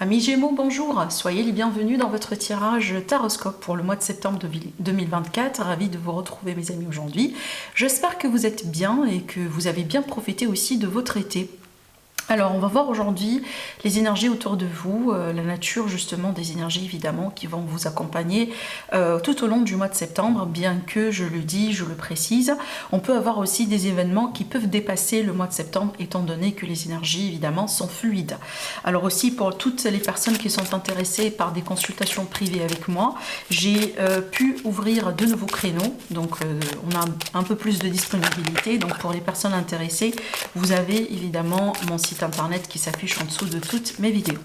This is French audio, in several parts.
Amis Gémeaux, bonjour, soyez les bienvenus dans votre tirage Taroscope pour le mois de septembre 2024. Ravi de vous retrouver mes amis aujourd'hui. J'espère que vous êtes bien et que vous avez bien profité aussi de votre été. Alors on va voir aujourd'hui les énergies autour de vous, la nature justement des énergies évidemment qui vont vous accompagner tout au long du mois de septembre, bien que je le dis, je le précise, on peut avoir aussi des événements qui peuvent dépasser le mois de septembre étant donné que les énergies évidemment sont fluides. Alors aussi pour toutes les personnes qui sont intéressées par des consultations privées avec moi, j'ai pu ouvrir de nouveaux créneaux, donc on a un peu plus de disponibilité, donc pour les personnes intéressées, vous avez évidemment mon site internet qui s'affiche en dessous de toutes mes vidéos.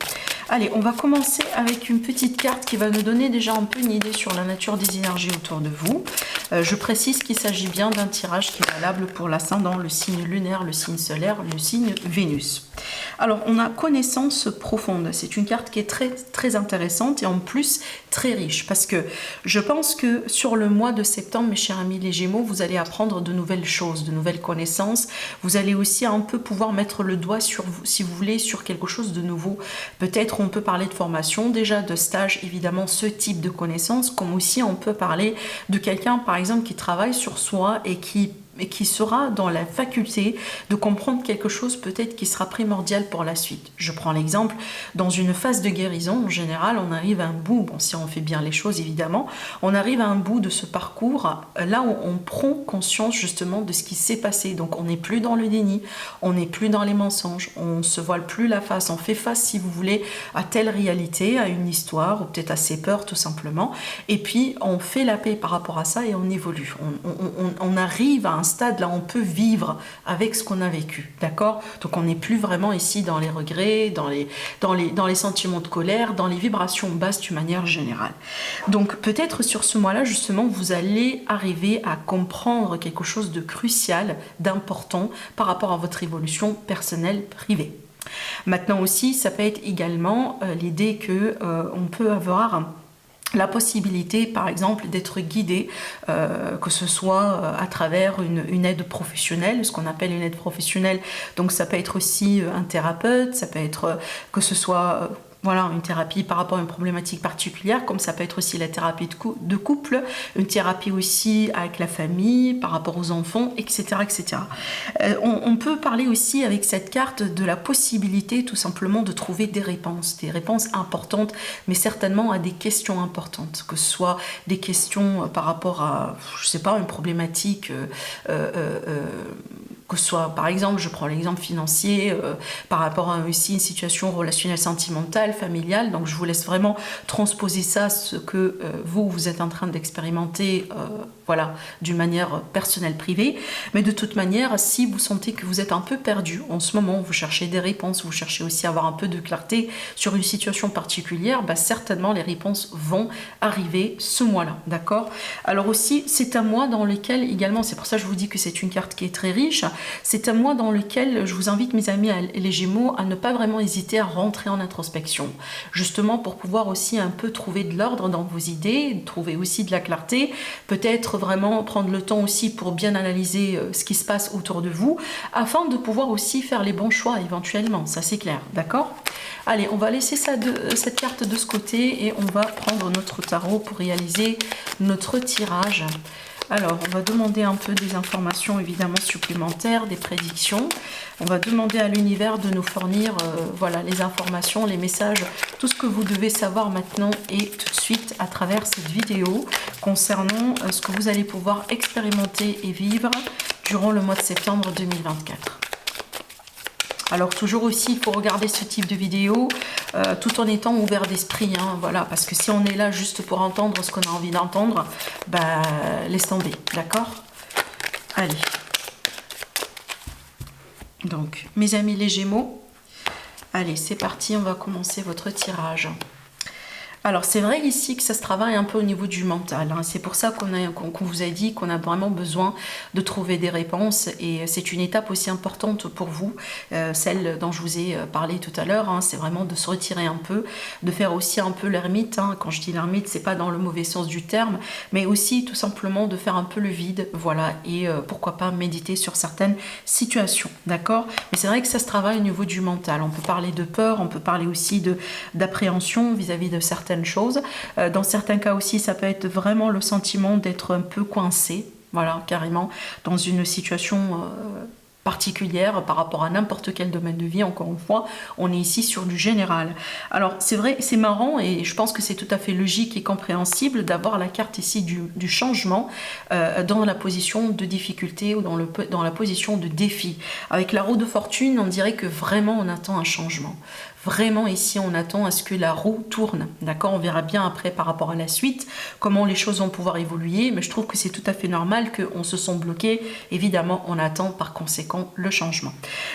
Allez, on va commencer avec une petite carte qui va nous donner déjà un peu une idée sur la nature des énergies autour de vous. Je précise qu'il s'agit bien d'un tirage qui est valable pour l'ascendant, le signe lunaire, le signe solaire, le signe Vénus. Alors, on a connaissance profonde. C'est une carte qui est très intéressante et en plus très riche parce que je pense que sur le mois de septembre, mes chers amis les Gémeaux, vous allez apprendre de nouvelles choses, de nouvelles connaissances. Vous allez aussi un peu pouvoir mettre le doigt sur vous, si vous voulez, sur quelque chose de nouveau. Peut-être on peut parler de formation, déjà de stage, évidemment, ce type de connaissances, comme aussi on peut parler de quelqu'un, par exemple, qui travaille sur soi et qui sera dans la faculté de comprendre quelque chose peut-être qui sera primordial pour la suite. Je prends l'exemple, dans une phase de guérison, en général, on arrive à un bout, bon, si on fait bien les choses évidemment, on arrive à un bout de ce parcours, là où on prend conscience justement de ce qui s'est passé. Donc on n'est plus dans le déni, on n'est plus dans les mensonges, on se voile plus la face, on fait face, si vous voulez, à telle réalité, à une histoire, ou peut-être à ses peurs tout simplement, et puis on fait la paix par rapport à ça et on évolue. On arrive à un stade là on peut vivre avec ce qu'on a vécu, d'accord? Donc on n'est plus vraiment ici dans les regrets, dans les sentiments de colère, dans les vibrations basses d'une manière générale. Donc peut-être sur ce mois-là justement vous allez arriver à comprendre quelque chose de crucial, d'important par rapport à votre évolution personnelle privée. Maintenant aussi ça peut être également l'idée que on peut avoir la possibilité, par exemple, d'être guidé, que ce soit à travers une aide professionnelle, ce qu'on appelle une aide professionnelle. Donc ça peut être aussi un thérapeute, ça peut être que ce soit voilà, une thérapie par rapport à une problématique particulière, comme ça peut être aussi la thérapie de couple, une thérapie aussi avec la famille, par rapport aux enfants, etc. etc. On peut parler aussi avec cette carte de la possibilité tout simplement de trouver des réponses importantes, mais certainement à des questions importantes, que ce soit des questions par rapport à, je sais pas, une problématique que ce soit, par exemple, je prends l'exemple financier, par rapport à aussi une situation relationnelle sentimentale, familiale, donc je vous laisse vraiment transposer ça, ce que vous êtes en train d'expérimenter, voilà, d'une manière personnelle, privée, mais de toute manière, si vous sentez que vous êtes un peu perdu en ce moment, vous cherchez des réponses, vous cherchez aussi à avoir un peu de clarté sur une situation particulière, bah, certainement les réponses vont arriver ce mois-là, d'accord? Alors aussi, c'est un mois dans lequel également, c'est pour ça que je vous dis que c'est une carte qui est très riche, c'est un mois dans lequel je vous invite mes amis les Gémeaux à ne pas vraiment hésiter à rentrer en introspection, justement pour pouvoir aussi un peu trouver de l'ordre dans vos idées, trouver aussi de la clarté, peut-être vraiment prendre le temps aussi pour bien analyser ce qui se passe autour de vous, afin de pouvoir aussi faire les bons choix éventuellement, ça c'est clair, d'accord? Allez, on va laisser cette carte de ce côté et on va prendre notre tarot pour réaliser notre tirage. Alors, on va demander un peu des informations évidemment supplémentaires, des prédictions. On va demander à l'univers de nous fournir voilà, les informations, les messages, tout ce que vous devez savoir maintenant et tout de suite à travers cette vidéo concernant ce que vous allez pouvoir expérimenter et vivre durant le mois de septembre 2024. Alors toujours aussi, il faut regarder ce type de vidéo tout en étant ouvert d'esprit, hein, voilà, parce que si on est là juste pour entendre ce qu'on a envie d'entendre, bah laisse tomber, d'accord? Allez. Donc, mes amis les Gémeaux, allez, c'est parti, on va commencer votre tirage. Alors c'est vrai ici que ça se travaille un peu au niveau du mental, hein. C'est pour ça qu'on vous a dit qu'on a vraiment besoin de trouver des réponses et c'est une étape aussi importante pour vous, celle dont je vous ai parlé tout à l'heure, hein. C'est vraiment de se retirer un peu, de faire aussi un peu l'ermite, hein. Quand je dis l'ermite, c'est pas dans le mauvais sens du terme, mais aussi tout simplement de faire un peu le vide, voilà, et pourquoi pas méditer sur certaines situations, d'accord? Mais c'est vrai que ça se travaille au niveau du mental. On peut parler de peur, on peut parler aussi d'appréhension vis-à-vis de certaines choses. Dans certains cas aussi, ça peut être vraiment le sentiment d'être un peu coincé, voilà, carrément, dans une situation particulière par rapport à n'importe quel domaine de vie. Encore une fois, on est ici sur du général. Alors c'est vrai, c'est marrant et je pense que c'est tout à fait logique et compréhensible d'avoir la carte ici du changement dans la position de difficulté ou dans la position de défi. Avec la roue de fortune, on dirait que vraiment on attend un changement. Vraiment ici on attend à ce que la roue tourne, d'accord? On verra bien après par rapport à la suite comment les choses vont pouvoir évoluer, mais je trouve que c'est tout à fait normal qu'on se sent bloqué. Évidemment on attend par conséquent le changement,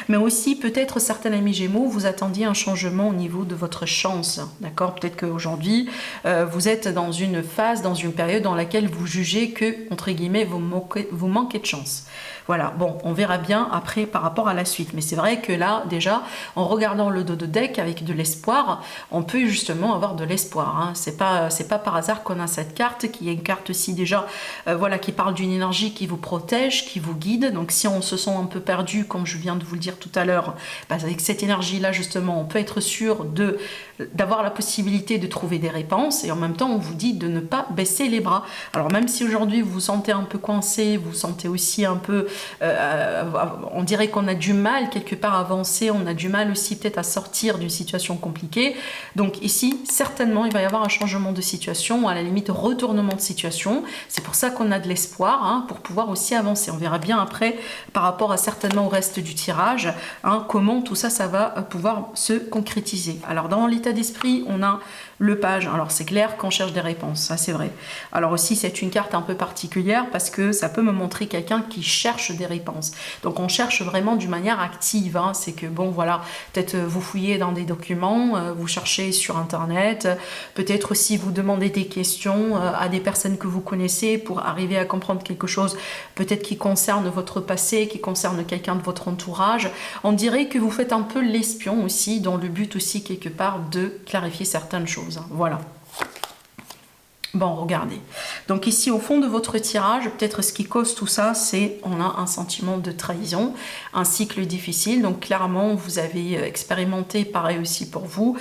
mais aussi peut-être certains amis Gémeaux, vous attendiez un changement au niveau de votre chance, d'accord? Peut-être qu'aujourd'hui vous êtes dans une phase, dans une période dans laquelle vous jugez que, entre guillemets, vous manquez de chance. Voilà, bon, on verra bien après par rapport à la suite. Mais c'est vrai que là, déjà, en regardant le dos de deck avec de l'espoir, on peut justement avoir de l'espoir, hein. C'est pas par hasard qu'on a cette carte, qui est une carte aussi déjà, voilà, qui parle d'une énergie qui vous protège, qui vous guide. Donc si on se sent un peu perdu, comme je viens de vous le dire tout à l'heure, bah, avec cette énergie-là, justement, on peut être sûr d'avoir la possibilité de trouver des réponses. Et en même temps, on vous dit de ne pas baisser les bras. Alors même si aujourd'hui vous vous sentez un peu coincé, vous vous sentez aussi un peu on dirait qu'on a du mal quelque part à avancer, on a du mal aussi peut-être à sortir d'une situation compliquée. Donc ici, certainement, il va y avoir un changement de situation, à la limite retournement de situation. C'est pour ça qu'on a de l'espoir, hein, pour pouvoir aussi avancer. On verra bien après, par rapport à certainement au reste du tirage, hein, comment tout ça, ça va pouvoir se concrétiser. Alors dans l'état d'esprit, on a le page. Alors c'est clair qu'on cherche des réponses, ça c'est vrai. Alors aussi c'est une carte un peu particulière parce que ça peut me montrer quelqu'un qui cherche des réponses. Donc on cherche vraiment d'une manière active, hein. C'est que bon voilà, peut-être vous fouillez dans des documents, vous cherchez sur internet, peut-être aussi vous demandez des questions à des personnes que vous connaissez pour arriver à comprendre quelque chose peut-être qui concerne votre passé, qui concerne quelqu'un de votre entourage. On dirait que vous faites un peu l'espion aussi, dans le but aussi quelque part de clarifier certaines choses. Voilà. Bon, regardez. Donc ici, au fond de votre tirage, peut-être ce qui cause tout ça, c'est on a un sentiment de trahison, un cycle difficile. Donc clairement, vous avez expérimenté, pareil aussi pour vous,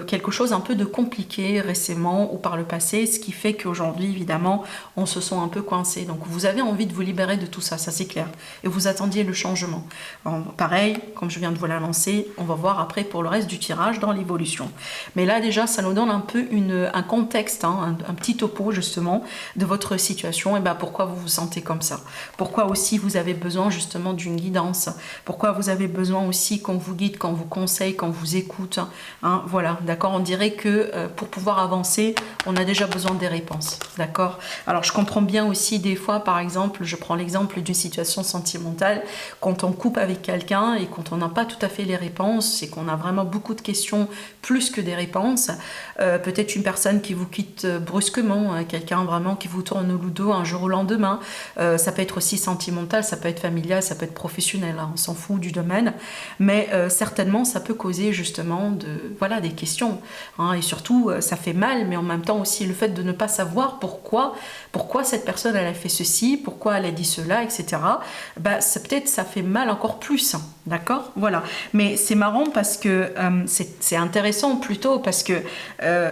quelque chose un peu de compliqué récemment ou par le passé, ce qui fait qu'aujourd'hui, évidemment, on se sent un peu coincé. Donc vous avez envie de vous libérer de tout ça, ça c'est clair. Et vous attendiez le changement. Alors, pareil, comme je viens de vous l'annoncer, on va voir après pour le reste du tirage dans l'évolution. Mais là déjà, ça nous donne un peu un contexte, hein, un petit topo justement de votre situation, et ben pourquoi vous vous sentez comme ça, pourquoi aussi vous avez besoin justement d'une guidance, pourquoi vous avez besoin aussi qu'on vous guide, qu'on vous conseille, qu'on vous écoute, hein, voilà, d'accord. On dirait que pour pouvoir avancer, on a déjà besoin des réponses, d'accord. Alors je comprends bien aussi des fois, par exemple, je prends l'exemple d'une situation sentimentale, quand on coupe avec quelqu'un et quand on n'a pas tout à fait les réponses, c'est qu'on a vraiment beaucoup de questions plus que des réponses, peut-être une personne qui vous quitte brusquement, quelqu'un vraiment qui vous tourne le dos un jour au lendemain, ça peut être aussi sentimental, ça peut être familial, ça peut être professionnel, hein, on s'en fout du domaine, mais certainement ça peut causer justement voilà, des questions, hein, et surtout ça fait mal, mais en même temps aussi le fait de ne pas savoir pourquoi cette personne elle a fait ceci, pourquoi elle a dit cela, etc. Bah, peut-être ça fait mal encore plus, hein, d'accord, voilà. Mais c'est marrant parce que c'est intéressant plutôt parce que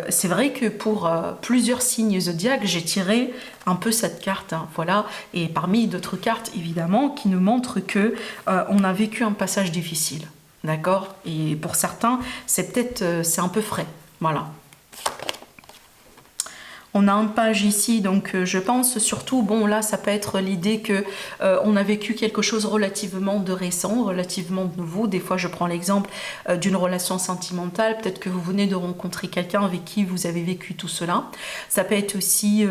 c'est vrai que pour plusieurs signes zodiaques, j'ai tiré un peu cette carte, hein, voilà, et parmi d'autres cartes évidemment qui nous montrent que on a vécu un passage difficile, d'accord, et pour certains c'est un peu frais, voilà. On a un page ici, donc je pense surtout, bon là ça peut être l'idée que on a vécu quelque chose relativement de récent, relativement de nouveau. Des fois je prends l'exemple d'une relation sentimentale, peut-être que vous venez de rencontrer quelqu'un avec qui vous avez vécu tout cela. Ça peut être aussi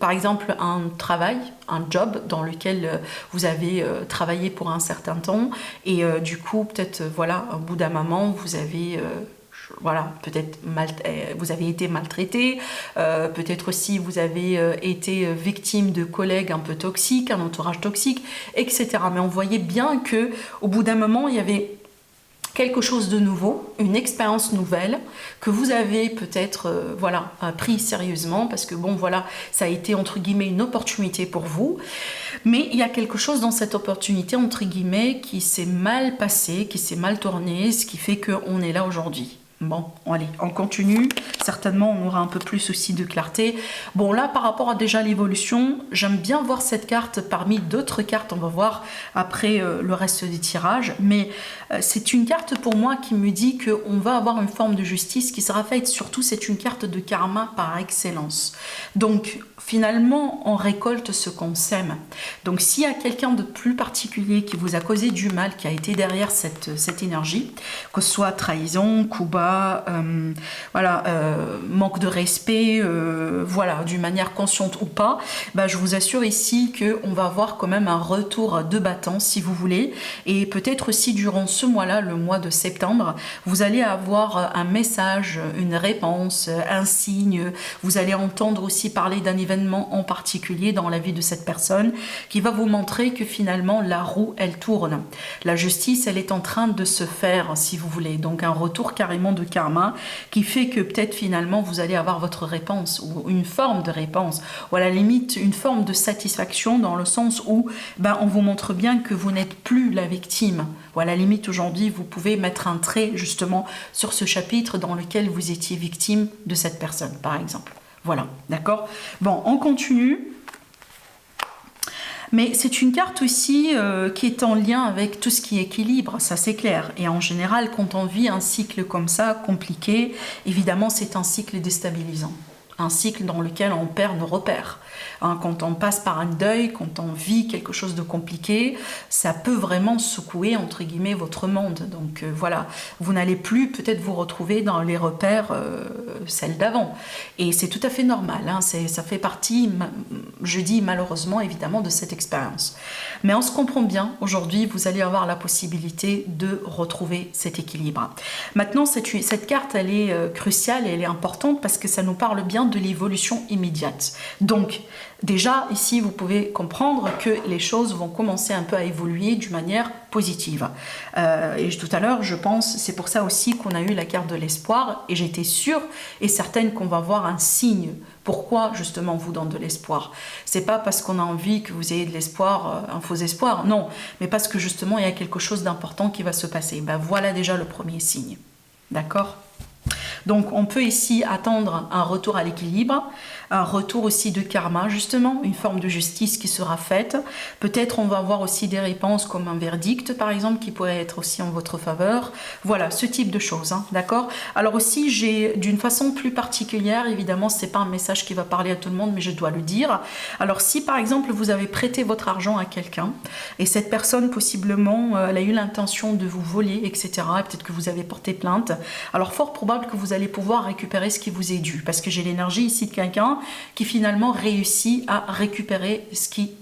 par exemple un travail, un job dans lequel vous avez travaillé pour un certain temps et du coup peut-être voilà, au bout d'un moment vous avez voilà, peut-être vous avez été maltraité, peut-être aussi vous avez été victime de collègues un peu toxiques, un entourage toxique, etc. Mais on voyait bien que au bout d'un moment, il y avait quelque chose de nouveau, une expérience nouvelle que vous avez peut-être pris sérieusement parce que bon voilà, ça a été entre guillemets une opportunité pour vous, mais il y a quelque chose dans cette opportunité entre guillemets qui s'est mal passé, qui s'est mal tourné, ce qui fait qu'on est là aujourd'hui. Bon, allez, on continue. Certainement, on aura un peu plus aussi de clarté. Bon, là, par rapport à déjà l'évolution, j'aime bien voir cette carte parmi d'autres cartes. On va voir après le reste des tirages. Mais c'est une carte pour moi qui me dit qu'on va avoir une forme de justice qui sera faite. Surtout, c'est une carte de karma par excellence. Donc, finalement, on récolte ce qu'on sème. Donc, s'il y a quelqu'un de plus particulier qui vous a causé du mal, qui a été derrière cette énergie, que ce soit trahison, coup bas, manque de respect, d'une manière consciente ou pas, je vous assure ici qu'on va avoir quand même un retour de bâton, si vous voulez. Et peut-être aussi durant ce mois-là, le mois de septembre, vous allez avoir un message, une réponse, un signe. Vous allez entendre aussi parler d'un événement en particulier dans la vie de cette personne qui va vous montrer que finalement la roue elle tourne. La justice elle est en train de se faire, si vous voulez, donc un retour carrément de karma qui fait que peut-être finalement vous allez avoir votre réponse ou une forme de réponse ou à la limite une forme de satisfaction dans le sens où on vous montre bien que vous n'êtes plus la victime. Ou à la limite aujourd'hui vous pouvez mettre un trait justement sur ce chapitre dans lequel vous étiez victime de cette personne par exemple. Voilà, d'accord? Bon, on continue. Mais c'est une carte aussi qui est en lien avec tout ce qui est équilibre, ça c'est clair. Et en général, quand on vit un cycle comme ça, compliqué, évidemment c'est un cycle déstabilisant. Un cycle dans lequel on perd nos repères. Quand on passe par un deuil, quand on vit quelque chose de compliqué, ça peut vraiment secouer, entre guillemets, votre monde. Donc voilà, vous n'allez plus peut-être vous retrouver dans les repères, celles d'avant. Et c'est tout à fait normal, ça fait partie, je dis malheureusement, évidemment, de cette expérience. Mais on se comprend bien, aujourd'hui, vous allez avoir la possibilité de retrouver cet équilibre. Maintenant, cette carte, elle est cruciale et elle est importante parce que ça nous parle bien de l'évolution immédiate. Donc, déjà, ici, vous pouvez comprendre que les choses vont commencer un peu à évoluer d'une manière positive. Et tout à l'heure, je pense, c'est pour ça aussi qu'on a eu la carte de l'espoir et j'étais sûre et certaine qu'on va voir un signe. Pourquoi, justement, on vous donne de l'espoir? C'est pas parce qu'on a envie que vous ayez de l'espoir, un faux espoir, non, mais parce que, justement, il y a quelque chose d'important qui va se passer. Voilà déjà le premier signe. D'accord ? Donc on peut ici attendre un retour à l'équilibre, un retour aussi de karma justement, une forme de justice qui sera faite. Peut-être on va avoir aussi des réponses comme un verdict par exemple qui pourrait être aussi en votre faveur. Voilà, ce type de choses, d'accord? Alors aussi j'ai d'une façon plus particulière, évidemment c'est pas un message qui va parler à tout le monde mais je dois le dire. Alors si par exemple vous avez prêté votre argent à quelqu'un et cette personne possiblement elle a eu l'intention de vous voler etc. et peut-être que vous avez porté plainte, alors fort probable que vous allez pouvoir récupérer ce qui vous est dû parce que j'ai l'énergie ici de quelqu'un qui finalement réussit à récupérer ce qui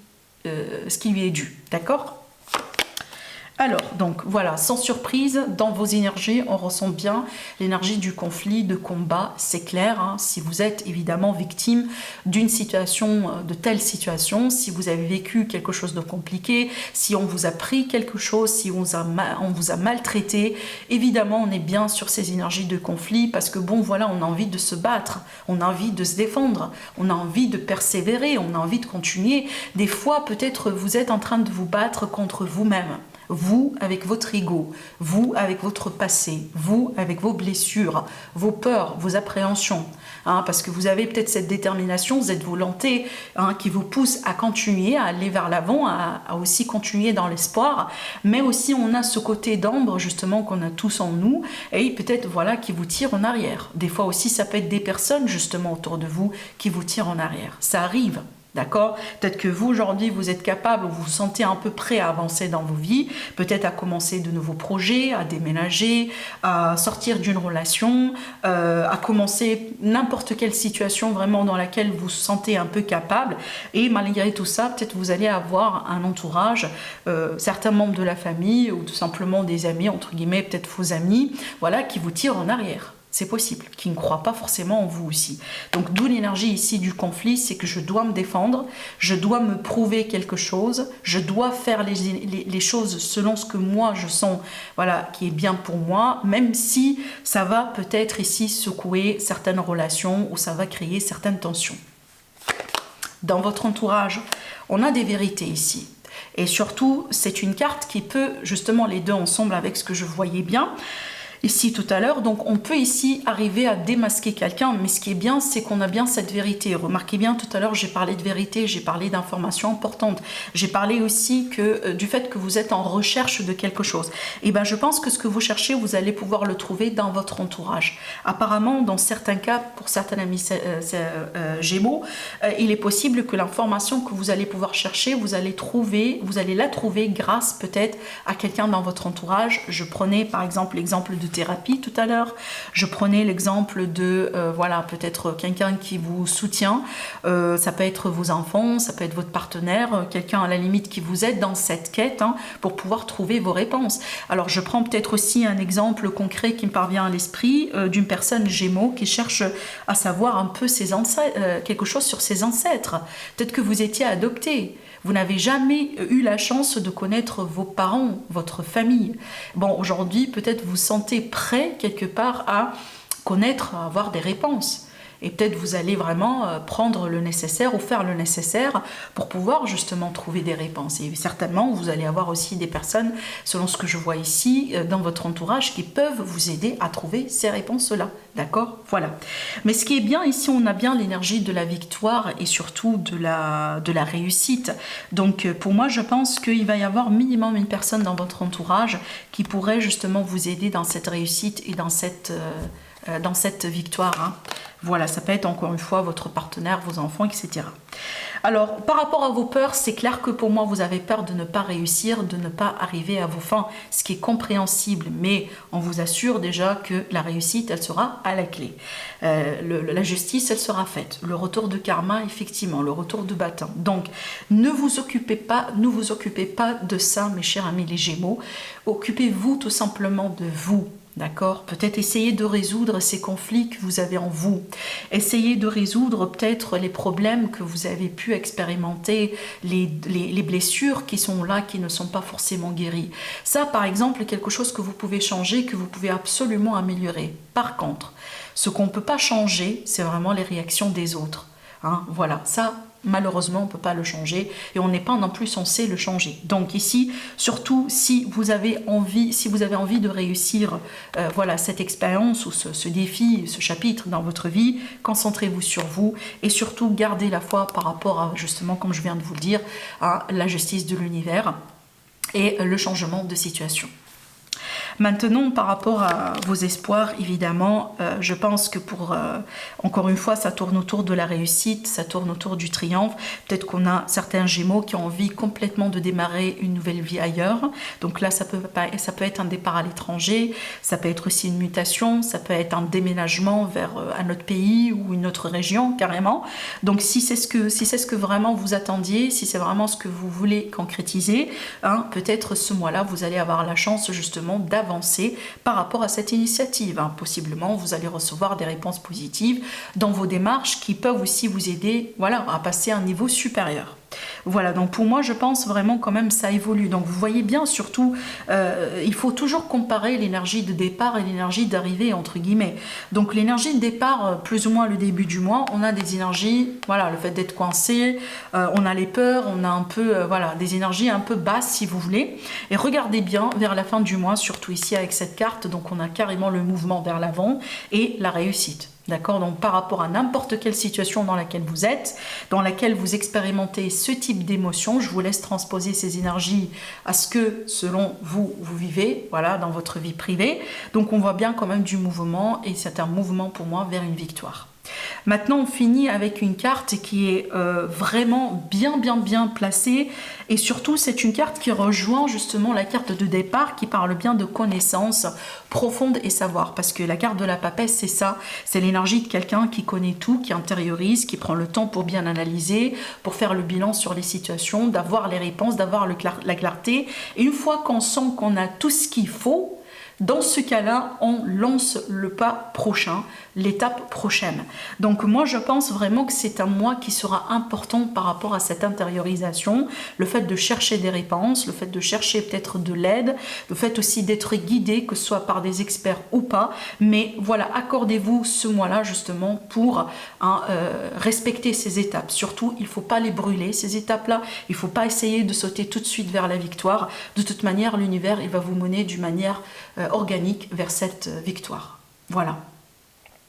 lui est dû, d'accord? Alors, donc voilà, sans surprise, dans vos énergies, on ressent bien l'énergie du conflit, de combat, c'est clair. Si vous êtes évidemment victime d'une situation, de telle situation, si vous avez vécu quelque chose de compliqué, si on vous a pris quelque chose, si on vous a maltraité, évidemment, on est bien sur ces énergies de conflit parce que bon, voilà, on a envie de se battre, on a envie de se défendre, on a envie de persévérer, on a envie de continuer. Des fois, peut-être, vous êtes en train de vous battre contre vous-même. Vous avec votre ego, vous avec votre passé, vous avec vos blessures, vos peurs, vos appréhensions. Parce que vous avez peut-être cette détermination, cette volonté qui vous pousse à continuer, à aller vers l'avant, à aussi continuer dans l'espoir. Mais aussi on a ce côté d'ombre justement qu'on a tous en nous et peut-être voilà qui vous tire en arrière. Des fois aussi ça peut être des personnes justement autour de vous qui vous tirent en arrière. Ça arrive. D'accord? Peut-être que vous, aujourd'hui, vous êtes capable, vous vous sentez un peu prêt à avancer dans vos vies, peut-être à commencer de nouveaux projets, à déménager, à sortir d'une relation, à commencer n'importe quelle situation vraiment dans laquelle vous vous sentez un peu capable. Et malgré tout ça, peut-être vous allez avoir un entourage, certains membres de la famille ou tout simplement des amis, entre guillemets, peut-être vos amis, voilà, qui vous tirent en arrière. C'est possible, qui ne croient pas forcément en vous aussi. Donc d'où l'énergie ici du conflit, c'est que je dois me défendre, je dois me prouver quelque chose, je dois faire les choses selon ce que moi je sens, voilà, qui est bien pour moi, même si ça va peut-être ici secouer certaines relations ou ça va créer certaines tensions. Dans votre entourage, on a des vérités ici. Et surtout, c'est une carte qui peut, justement les deux ensemble avec ce que je voyais bien, ici tout à l'heure, donc on peut ici arriver à démasquer quelqu'un, mais ce qui est bien, c'est qu'on a bien cette vérité. Remarquez bien, tout à l'heure, j'ai parlé de vérité, j'ai parlé d'informations importantes, j'ai parlé aussi du fait que vous êtes en recherche de quelque chose. Et bien, je pense que ce que vous cherchez, vous allez pouvoir le trouver dans votre entourage. Apparemment, dans certains cas, pour certains amis Gémeaux, il est possible que l'information que vous allez pouvoir chercher, vous allez la trouver grâce peut-être à quelqu'un dans votre entourage. Je prenais par exemple l'exemple de thérapie tout à l'heure, je prenais l'exemple de voilà, peut-être quelqu'un qui vous soutient, ça peut être vos enfants, ça peut être votre partenaire, quelqu'un à la limite qui vous aide dans cette quête pour pouvoir trouver vos réponses. Alors je prends peut-être aussi un exemple concret qui me parvient à l'esprit d'une personne Gémeaux qui cherche à savoir un peu ses ancêtres, quelque chose sur ses ancêtres. Peut-être que vous étiez adopté. Vous n'avez jamais eu la chance de connaître vos parents, votre famille. Bon, aujourd'hui, peut-être vous sentez prêt quelque part à connaître, à avoir des réponses. Et peut-être vous allez vraiment prendre le nécessaire ou faire le nécessaire pour pouvoir justement trouver des réponses. Et certainement, vous allez avoir aussi des personnes, selon ce que je vois ici, dans votre entourage, qui peuvent vous aider à trouver ces réponses-là. D'accord? Voilà. Mais ce qui est bien ici, on a bien l'énergie de la victoire et surtout de la réussite. Donc pour moi, je pense qu'il va y avoir minimum une personne dans votre entourage qui pourrait justement vous aider dans cette réussite et dans cette victoire. Voilà, ça peut être encore une fois votre partenaire, vos enfants, etc. Alors, par rapport à vos peurs, c'est clair que pour moi, vous avez peur de ne pas réussir, de ne pas arriver à vos fins, ce qui est compréhensible, mais on vous assure déjà que la réussite, elle sera à la clé. La justice, elle sera faite. Le retour de karma, effectivement, le retour de bâton. Donc, ne vous occupez pas de ça, mes chers amis les Gémeaux. Occupez-vous tout simplement de vous. D'accord? Peut-être essayer de résoudre ces conflits que vous avez en vous. Essayez de résoudre peut-être les problèmes que vous avez pu expérimenter, les blessures qui sont là, qui ne sont pas forcément guéries. Ça, par exemple, est quelque chose que vous pouvez changer, que vous pouvez absolument améliorer. Par contre, ce qu'on ne peut pas changer, c'est vraiment les réactions des autres. Voilà, ça, malheureusement, on ne peut pas le changer et on n'est pas non plus censé le changer. Donc ici, surtout si vous avez envie de réussir voilà, cette expérience ou ce défi, ce chapitre dans votre vie, concentrez-vous sur vous et surtout gardez la foi par rapport à, justement, comme je viens de vous le dire, à la justice de l'univers et le changement de situation. Maintenant, par rapport à vos espoirs, évidemment, je pense que encore une fois, ça tourne autour de la réussite, ça tourne autour du triomphe. Peut-être qu'on a certains Gémeaux qui ont envie complètement de démarrer une nouvelle vie ailleurs. Donc là, ça peut être un départ à l'étranger, ça peut être aussi une mutation, ça peut être un déménagement vers un autre pays ou une autre région, carrément. Donc si c'est ce que vraiment vous attendiez, si c'est vraiment ce que vous voulez concrétiser, peut-être ce mois-là, vous allez avoir la chance justement d'avancer par rapport à cette initiative. Possiblement, vous allez recevoir des réponses positives dans vos démarches qui peuvent aussi vous aider, voilà, à passer à un niveau supérieur. Voilà, donc pour moi, je pense vraiment quand même ça évolue. Donc vous voyez bien, surtout, il faut toujours comparer l'énergie de départ et l'énergie d'arrivée, entre guillemets. Donc l'énergie de départ, plus ou moins le début du mois, on a des énergies, voilà, le fait d'être coincé, on a les peurs, on a un peu, voilà, des énergies un peu basses, si vous voulez. Et regardez bien, vers la fin du mois, surtout ici avec cette carte, donc on a carrément le mouvement vers l'avant et la réussite. D'accord? Donc par rapport à n'importe quelle situation dans laquelle vous êtes, dans laquelle vous expérimentez ce type d'émotion, je vous laisse transposer ces énergies à ce que, selon vous, vous vivez, voilà, dans votre vie privée. Donc on voit bien quand même du mouvement et c'est un mouvement pour moi vers une victoire. Maintenant, on finit avec une carte qui est vraiment bien placée. Et surtout, c'est une carte qui rejoint justement la carte de départ qui parle bien de connaissances profondes et savoir. Parce que la carte de la papesse, c'est ça. C'est l'énergie de quelqu'un qui connaît tout, qui intériorise, qui prend le temps pour bien analyser, pour faire le bilan sur les situations, d'avoir les réponses, d'avoir la clarté. Et une fois qu'on sent qu'on a tout ce qu'il faut, dans ce cas-là, on lance le pas prochain, l'étape prochaine. Donc moi, je pense vraiment que c'est un mois qui sera important par rapport à cette intériorisation, le fait de chercher des réponses, le fait de chercher peut-être de l'aide, le fait aussi d'être guidé, que ce soit par des experts ou pas. Mais voilà, accordez-vous ce mois-là justement pour respecter ces étapes. Surtout, il ne faut pas les brûler, ces étapes-là. Il ne faut pas essayer de sauter tout de suite vers la victoire. De toute manière, l'univers, il va vous mener d'une manière organique vers cette victoire. Voilà.